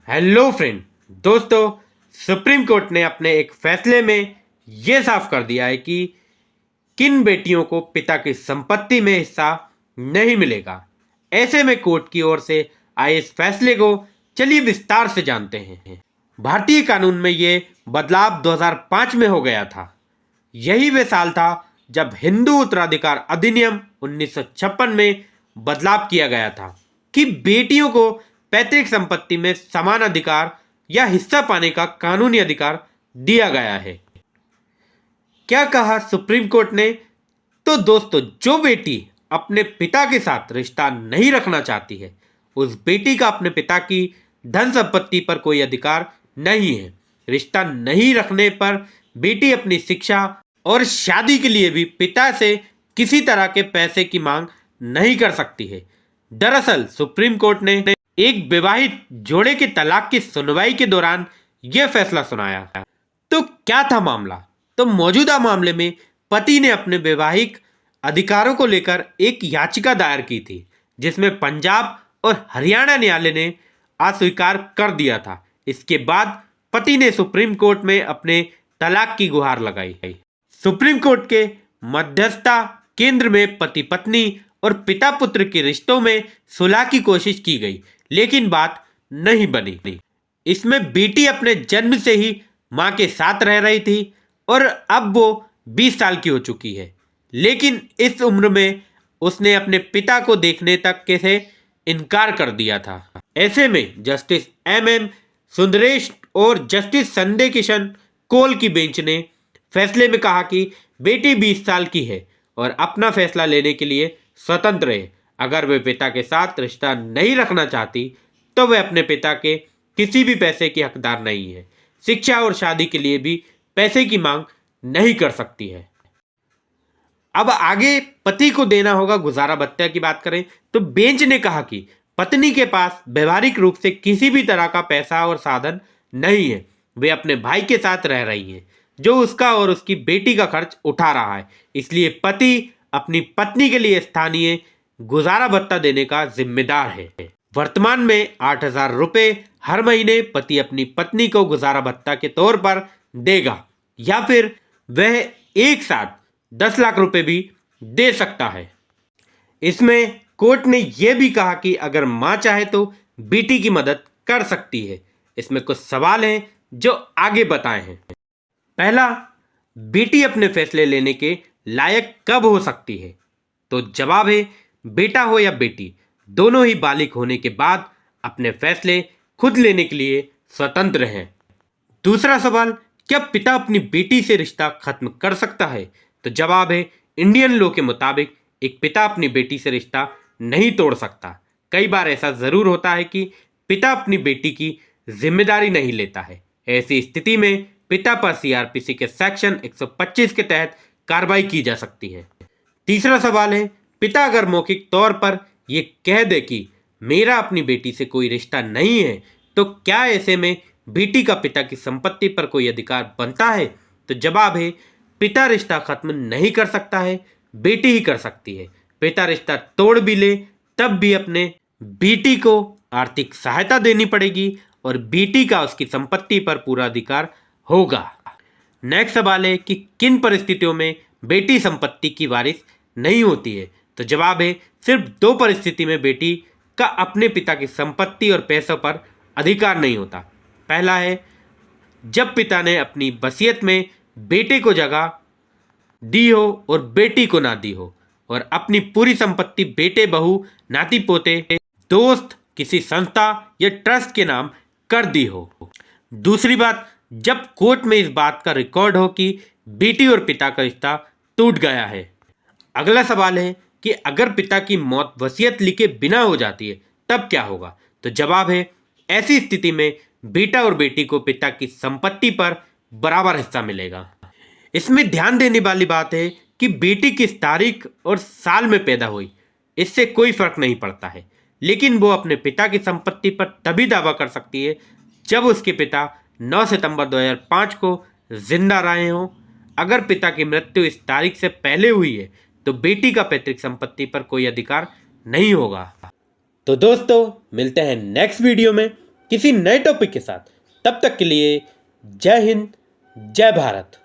Hello friend. दोस्तों, supreme court ने अपने एक फैसले में यह साफ कर दिया है कि किन बेटियों को पिता की संपत्ति में हिस्सा नहीं मिलेगा। ऐसे में कोर्ट की ओर से आए इस फैसले को चलिए विस्तार से जानते हैं। भारतीय कानून में ये बदलाव 2005 में हो गया था। यही वे साल था जब हिंदू उत्तराधिकार अधिनियम 1956 में बदलाव किया गया था कि बेटियों को पैतृक संपत्ति में समान अधिकार या हिस्सा पाने का कानूनी अधिकार दिया गया है। क्या कहा सुप्रीम कोर्ट ने? तो दोस्तों, जो बेटी अपने पिता के साथ रिश्ता नहीं रखना चाहती है, उस बेटी का अपने पिता की धन संपत्ति पर कोई अधिकार नहीं है। रिश्ता नहीं रखने पर बेटी अपनी शिक्षा और शादी के लिए भी पिता से किसी तरह के पैसे की मांग नहीं कर सकती है। दरअसल सुप्रीम कोर्ट ने एक विवाहित जोड़े के तलाक की सुनवाई के दौरान यह फैसला सुनाया। तो क्या था मामला? तो मौजूदा मामले में पति ने अपने वैवाहिक अधिकारों को लेकर एक याचिका दायर की थी, जिसमें पंजाब और हरियाणा न्यायालय ने अस्वीकार कर दिया था। इसके बाद पति ने सुप्रीम कोर्ट में अपने तलाक की गुहार लगाई। सुप्रीम कोर्ट के मध्यस्थता केंद्र में पति पत्नी और पिता पुत्र के रिश्तों में सुलह की कोशिश की गई, लेकिन बात नहीं बनी। इसमें बेटी अपने जन्म से ही मां के साथ रह रही थी और अब वो 20 साल की हो चुकी है, लेकिन इस उम्र में उसने अपने पिता को देखने तक के से इनकार कर दिया था। ऐसे में जस्टिस MM सुंदरेश और जस्टिस संजय किशन कौल की बेंच ने फैसले में कहा कि बेटी 20 साल की है और अपना फैसला लेने के लिए स्वतंत्र है। अगर वे पिता के साथ रिश्ता नहीं रखना चाहती तो वे अपने पिता के किसी भी पैसे की हकदार नहीं है। शिक्षा और शादी के लिए भी पैसे की मांग नहीं कर सकती है। अब आगे पति को देना होगा गुजारा भत्ता की बात करें तो बेंच ने कहा कि पत्नी के पास व्यवहारिक रूप से किसी भी तरह का पैसा और साधन नहीं है। वे अपने भाई के साथ रह रही हैं, जो उसका और उसकी बेटी का खर्च उठा रहा है। इसलिए पति अपनी पत्नी के लिए स्थानीय गुजारा भत्ता देने का जिम्मेदार है। वर्तमान में 8,000 रुपये हर महीने पति अपनी पत्नी को गुजारा भत्ता के तौर पर देगा, या फिर वह एक साथ 10 लाख रुपए भी दे सकता है। इसमें कोर्ट ने यह भी कहा कि अगर मां चाहे तो बेटी की मदद कर सकती है। इसमें कुछ सवाल हैं जो आगे बताए हैं। पहला, बेटी अपने फैसले लेने के लायक कब हो सकती है? तो जवाब है, बेटा हो या बेटी, दोनों ही बालिग होने के बाद अपने फैसले खुद लेने के लिए स्वतंत्र हैं। दूसरा सवाल, क्या पिता अपनी बेटी से रिश्ता खत्म कर सकता है? तो जवाब है, इंडियन लॉ के मुताबिक एक पिता अपनी बेटी से रिश्ता नहीं तोड़ सकता। कई बार ऐसा जरूर होता है कि पिता अपनी बेटी की जिम्मेदारी नहीं लेता है। ऐसी स्थिति में पिता पर CRPC के सेक्शन 125 के तहत कार्रवाई की जा सकती है। तीसरा सवाल है, पिता अगर मौखिक तौर पर यह कह दे कि मेरा अपनी बेटी से कोई रिश्ता नहीं है, तो क्या ऐसे में बेटी का पिता की संपत्ति पर कोई अधिकार बनता है? तो जवाब है, पिता रिश्ता खत्म नहीं कर सकता है, बेटी ही कर सकती है। पिता रिश्ता तोड़ भी ले तब भी अपने बेटी को आर्थिक सहायता देनी पड़ेगी और बेटी का उसकी संपत्ति पर पूरा अधिकार होगा। नेक्स्ट सवाल है कि किन परिस्थितियों में बेटी संपत्ति की वारिस नहीं होती है? तो जवाब है, सिर्फ 2 परिस्थिति में बेटी का अपने पिता की संपत्ति और पैसों पर अधिकार नहीं होता। पहला है, जब पिता ने अपनी वसीयत में बेटे को जगह दी हो और बेटी को ना दी हो, और अपनी पूरी संपत्ति बेटे, बहू, नाती पोते, दोस्त, किसी संस्था या ट्रस्ट के नाम कर दी हो। दूसरी बात, जब कोर्ट में इस बात का रिकॉर्ड हो कि बेटी और पिता का रिश्ता टूट गया है। अगला सवाल है कि अगर पिता की मौत वसीयत लिखे बिना हो जाती है तब क्या होगा? तो जवाब है, ऐसी स्थिति में बेटा और बेटी को पिता की संपत्ति पर बराबर हिस्सा मिलेगा। इसमें ध्यान देने वाली बात है कि बेटी किस तारीख और साल में पैदा हुई, इससे कोई फर्क नहीं पड़ता है, लेकिन वो अपने पिता की संपत्ति पर तभी दावा कर सकती है जब उसके पिता 9 सितंबर 2005 को जिंदा रहे हों। अगर पिता की मृत्यु इस तारीख से पहले हुई है तो बेटी का पैतृक संपत्ति पर कोई अधिकार नहीं होगा। तो दोस्तों, मिलते हैं नेक्स्ट वीडियो में किसी नए टॉपिक के साथ। तब तक के लिए जय हिंद, जय भारत।